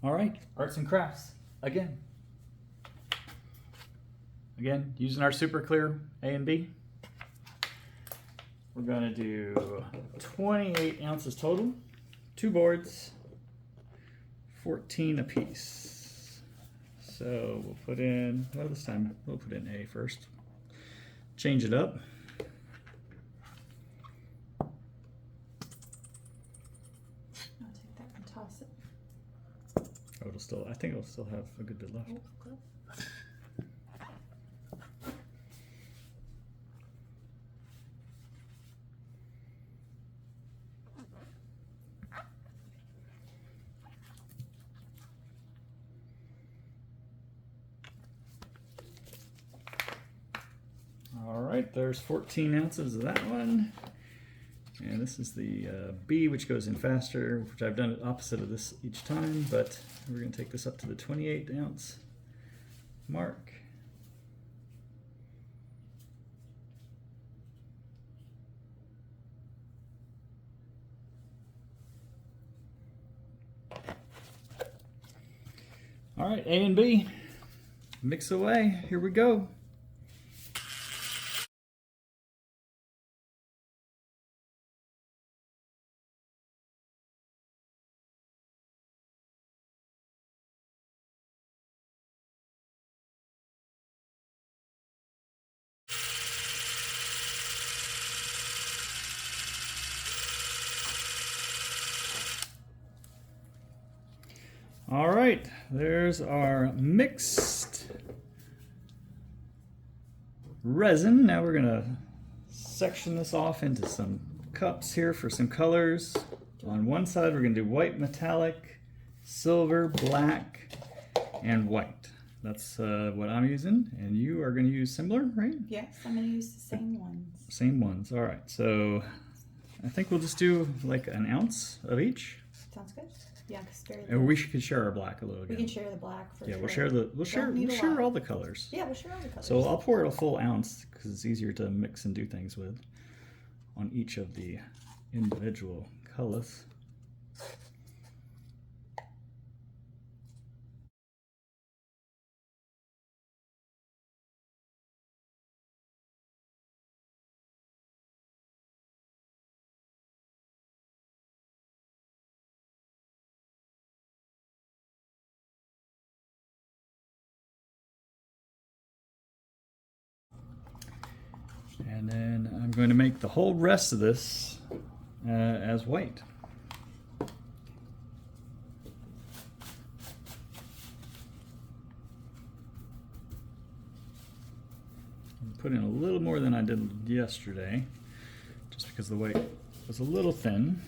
All right, arts and crafts again. Again, using our super clear A and B. We're gonna do 28 ounces total, 2 boards, 14 a piece. So we'll put in, well, this time we'll put in A first. Change it up. I'll take that and toss it. Oh, it'll still, I think it'll still have a good bit left. Oh, good. All right, there's 14 ounces of that one. And this is the B, which goes in faster, which I've done opposite of this each time, but we're gonna take this up to the 28 ounce mark. All right, A and B, mix away, here we go. All right, there's our mixed resin. Now we're gonna section this off into some cups here for some colors. On one side, we're gonna do white metallic, silver, black, and white. That's what I'm using, and you are gonna use similar, right? Yes, I'm going to use the same ones. Same ones, all right. So I think we'll just do like an ounce of each. Sounds good. Yeah, because And we could share our black a little we again. can share the black for Yeah, sure. we'll share all the colors. Yeah, we'll share all the colors. So I'll pour a full ounce because it's easier to mix and do things with on each of the individual colors. And then I'm going to make the whole rest of this as white. Put in a little more than I did yesterday, just because the white was a little thin.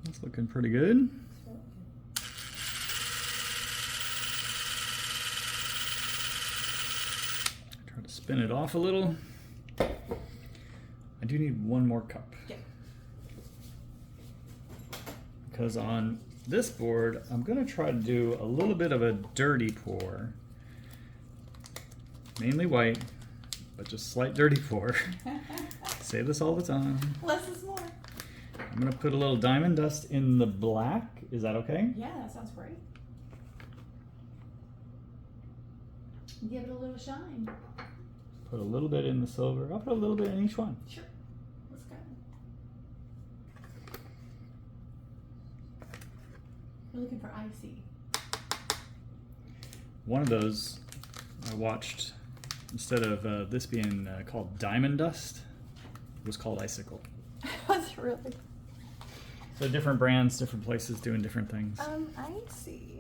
That's looking pretty good. Try to spin it off a little. I do need one more cup. Yeah. Because on this board, I'm going to try to do a little bit of a dirty pour. Mainly white, but just slight dirty pour. Say this all the time. Less is more. I'm going to put a little diamond dust in the black. Is that okay? Yeah, that sounds great. Give it a little shine. Put a little bit in the silver. I'll put a little bit in each one. Sure. Let's go. We're looking for icy. One of those I watched, instead of this being called diamond dust, it was called icicle. Was it really? So different brands, different places doing different things. I see.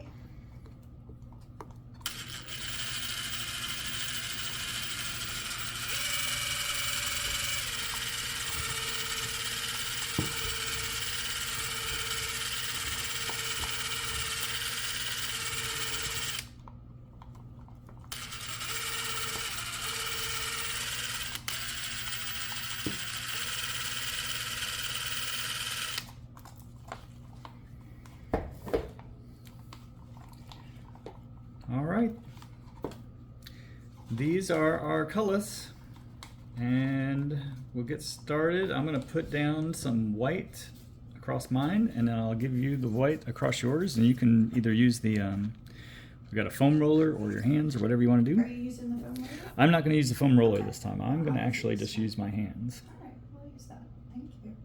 All right. These are our colors, and we'll get started. I'm gonna put down some white across mine, and then I'll give you the white across yours, and you can either use the we got a foam roller or your hands or whatever you want to do. Are you using the foam roller? I'm not going to use the foam roller this time. I'm going to actually just use my hands. All right, we'll use that. Thank you.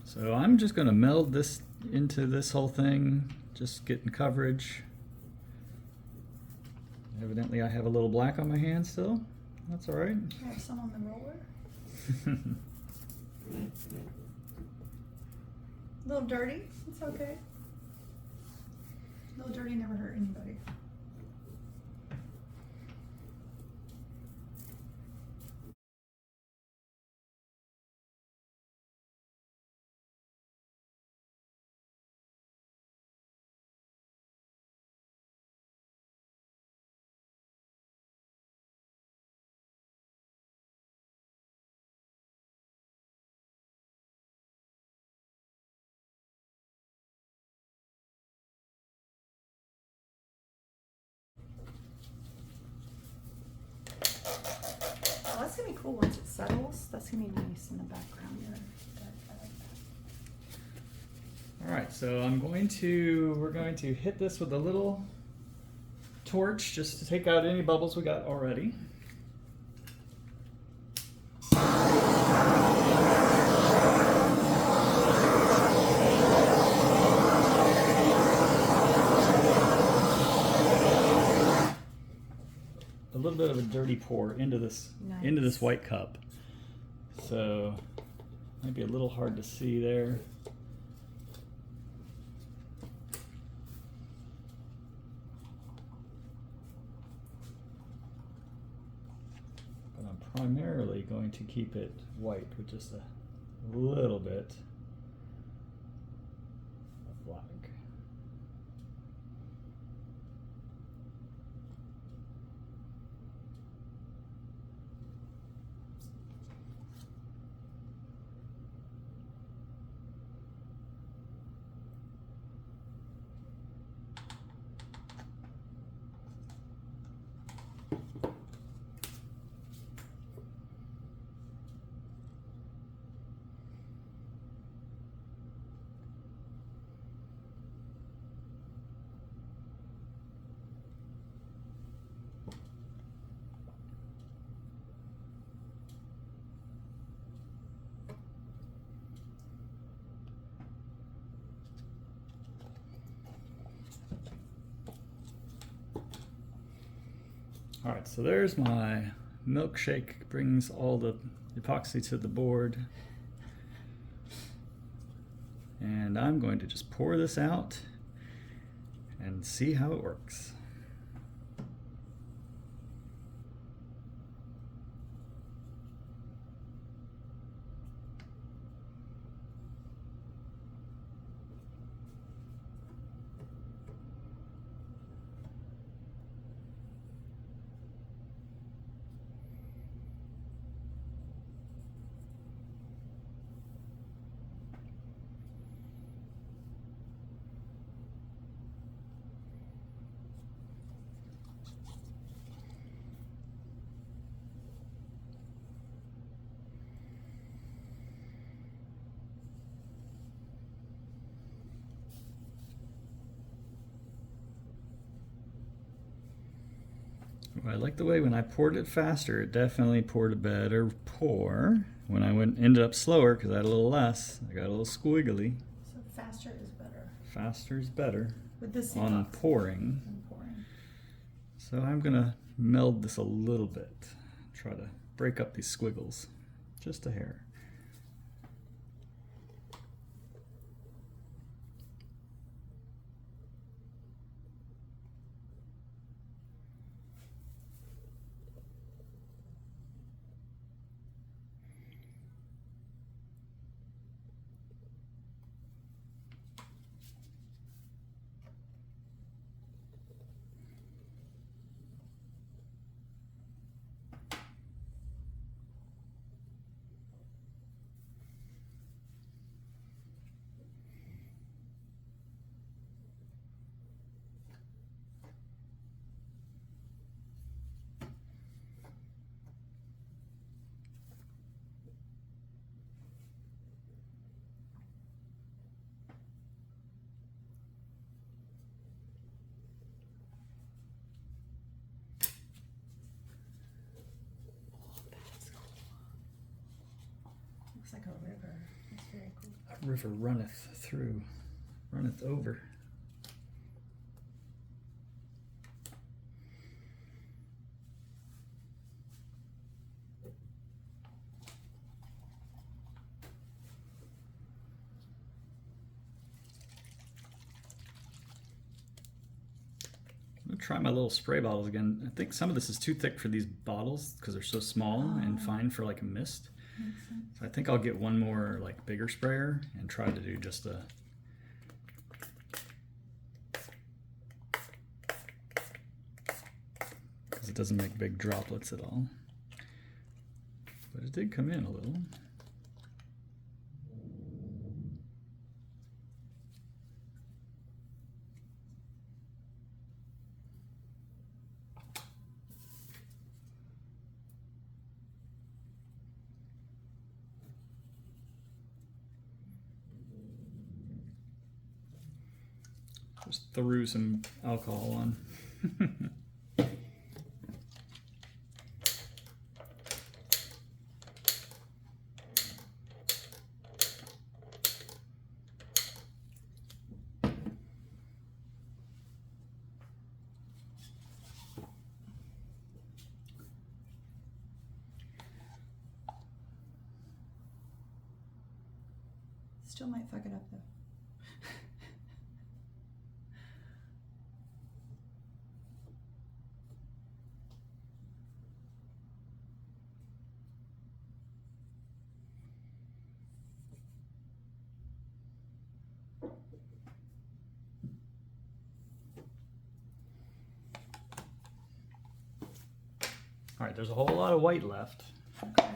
So I'm just going to meld this into this whole thing, just getting coverage. Evidently I have a little black on my hand still. That's all right. I have some on the roller. A little dirty. It's okay. A little dirty never hurt anybody. Oh, that's gonna be cool once it settles. That's gonna be nice in the background there. I like that. All right, so we're going to hit this with a little torch just to take out any bubbles we got already. A little bit of a dirty pour into this white cup. So might be a little hard to see there. But I'm primarily going to keep it white with just a little bit of black. All right, so there's my milkshake, brings all the epoxy to the board. And I'm going to just pour this out and see how it works. I like the way when I poured it faster, it definitely poured a better pour. When I ended up slower, because I had a little less, I got a little squiggly. So faster is better. Faster is better With this on pouring. So I'm gonna meld this a little bit. Try to break up these squiggles, just a hair. It's like a river. It's very cool. A river runneth through, runneth over. I'm gonna try my little spray bottles again. I think some of this is too thick for these bottles because they're so small and fine for like a mist. Makes sense. So I think I'll get one more like bigger sprayer and try to do just a because it doesn't make big droplets at all. But it did come in a little. Just threw some alcohol on. Still might fuck it up though. All right, there's a whole lot of white left. Okay.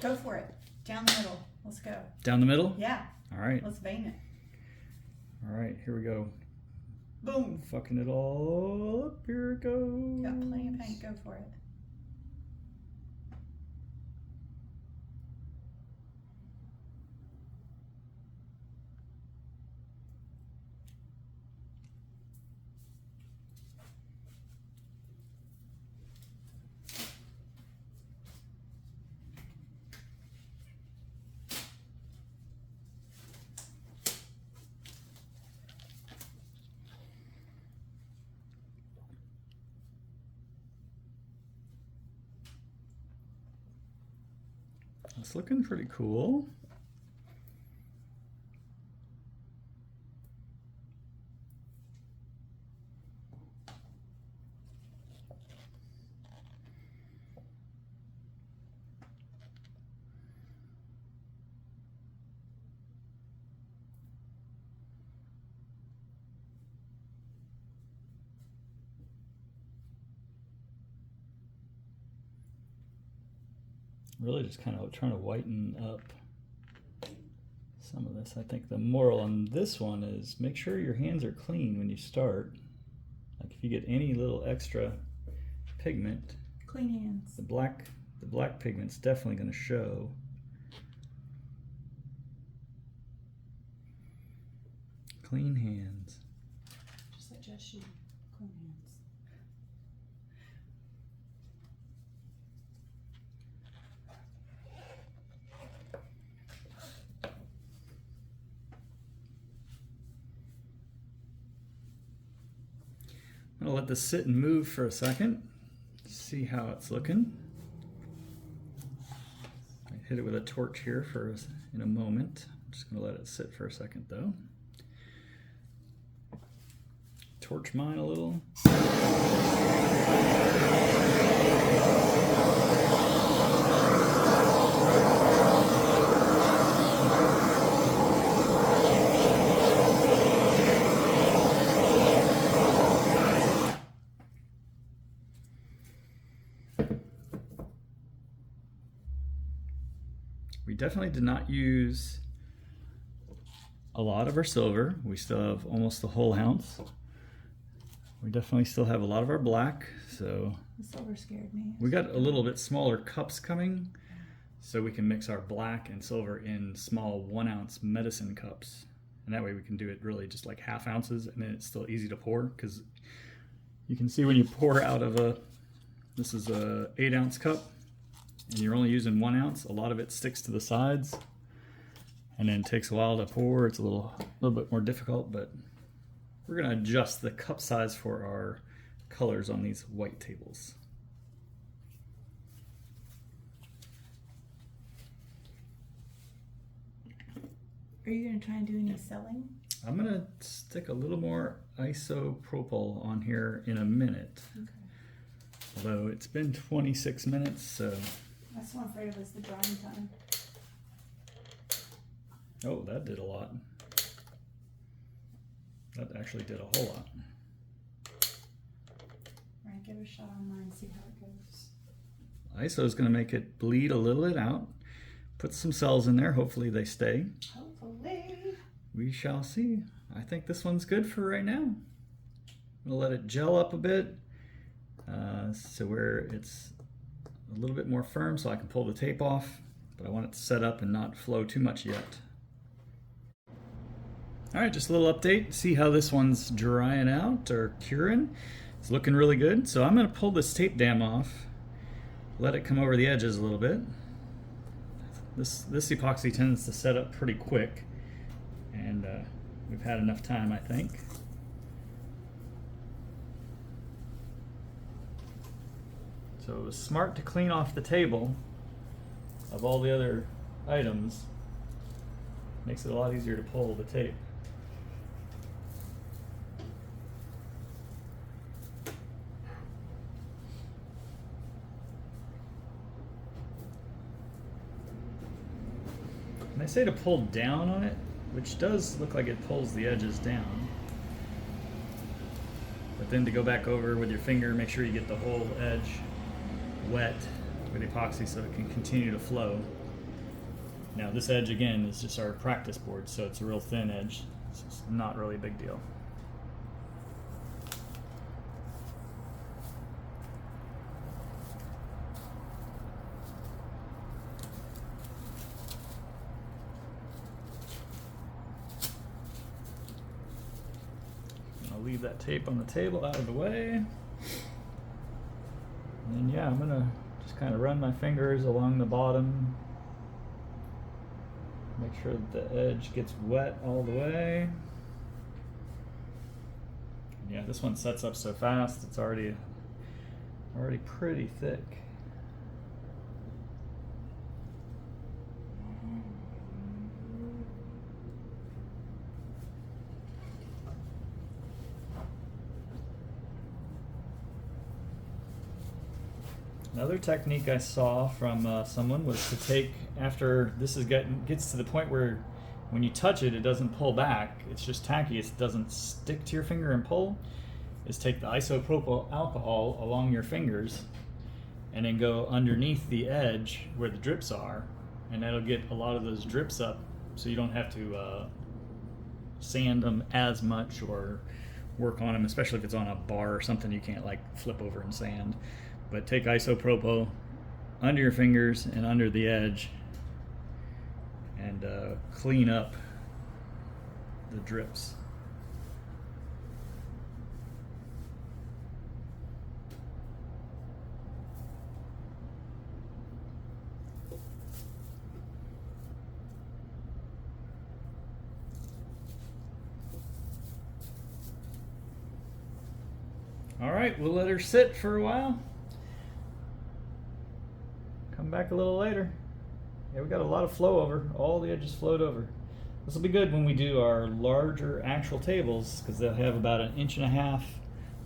Go for it. Down the middle. Let's go. Down the middle? Yeah. All right. Let's vein it. All right, here we go. Boom. Fucking it all up. Here it goes. Got plenty of paint. Go for it. It's looking pretty cool. Really just kind of trying to whiten up some of this. I think the moral on this one is make sure your hands are clean when you start. Like if you get any little extra pigment, Clean hands. the black pigment's definitely going to show. Clean hands. Just like Jess shoe. Clean hands. I'm gonna let this sit and move for a second. See how it's looking. I hit it with a torch here in a moment. I'm just gonna let it sit for a second though. Torch mine a little. We definitely did not use a lot of our silver. We still have almost the whole ounce. We definitely still have a lot of our black, so The silver scared me. we got a little bit smaller cups coming, so we can mix our black and silver in small 1 ounce medicine cups. And that way we can do it really just like half ounces, and then it's still easy to pour, because you can see when you pour out of this is a 8 ounce cup. and you're only using 1 ounce, a lot of it sticks to the sides and then takes a while to pour. It's a little bit more difficult, but we're gonna adjust the cup size for our colors on these white tables. Are you going to try and do any selling? I'm gonna stick a little more isopropyl on here in a minute. Okay. Although it's been 26 minutes, so. That's what I'm afraid of is the drying time. Oh, that did a lot. That actually did a whole lot. Right, give it a shot on mine, see how it goes. ISO is gonna make it bleed a little bit out. Put some cells in there, hopefully they stay. Hopefully. We shall see. I think this one's good for right now. We'll let it gel up a bit, so where it's a little bit more firm so I can pull the tape off, but I want it to set up and not flow too much yet. All right, just a little update. See how this one's drying out or curing. It's looking really good. So I'm gonna pull this tape dam off, let it come over the edges a little bit. This epoxy tends to set up pretty quick, and we've had enough time, I think. So it was smart to clean off the table of all the other items. Makes it a lot easier to pull the tape. And I say to pull down on it, which does look like it pulls the edges down. But then to go back over with your finger, make sure you get the whole edge wet with epoxy so it can continue to flow. Now this edge again is just our practice board, so it's a real thin edge. It's not really a big deal. I'll leave that tape on the table out of the way. And then yeah, I'm gonna just kind of run my fingers along the bottom. Make sure that the edge gets wet all the way. And yeah, this one sets up so fast, it's already pretty thick. Another technique I saw from someone was to take, after this gets to the point where when you touch it, it doesn't pull back, it's just tacky, it doesn't stick to your finger and pull, is take the isopropyl alcohol along your fingers and then go underneath the edge where the drips are, and that'll get a lot of those drips up so you don't have to sand them as much or work on them, especially if it's on a bar or something you can't like flip over and sand. But take isopropyl under your fingers and under the edge and clean up the drips. All right, we'll let her sit for a while. Come back a little later. Yeah, we got a lot of flow over. All the edges flowed over. This will be good when we do our larger actual tables because they'll have about 1.5 inches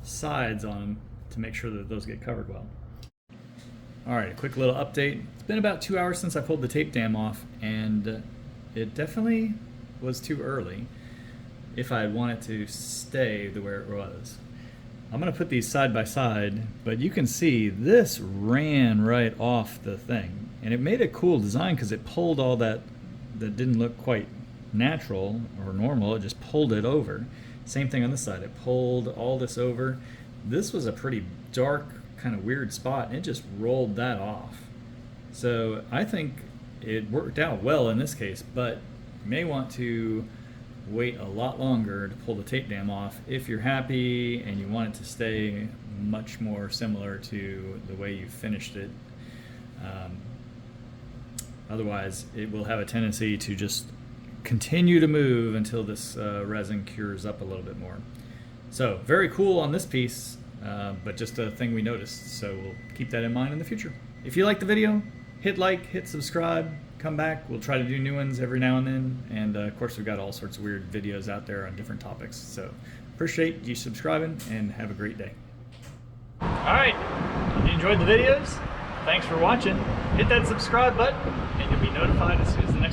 sides on them to make sure that those get covered well. All right, a quick little update. It's been about 2 hours since I pulled the tape dam off, and it definitely was too early if I had wanted to stay the way it was. I'm gonna put these side by side, but you can see this ran right off the thing. And it made a cool design because it pulled all that didn't look quite natural or normal, it just pulled it over. Same thing on this side, it pulled all this over. This was a pretty dark, kind of weird spot, and it just rolled that off. So I think it worked out well in this case, but you may want to wait a lot longer to pull the tape dam off if you're happy and you want it to stay much more similar to the way you finished it Otherwise, it will have a tendency to just continue to move until this resin cures up a little bit more. So very cool on this piece, but just a thing we noticed. So we'll keep that in mind in the future. If you like the video, hit like, hit subscribe, come back. We'll try to do new ones every now and then. And of course, we've got all sorts of weird videos out there on different topics. So appreciate you subscribing and have a great day. All right, if you enjoyed the videos, thanks for watching. Hit that subscribe button and you'll be notified as soon as the next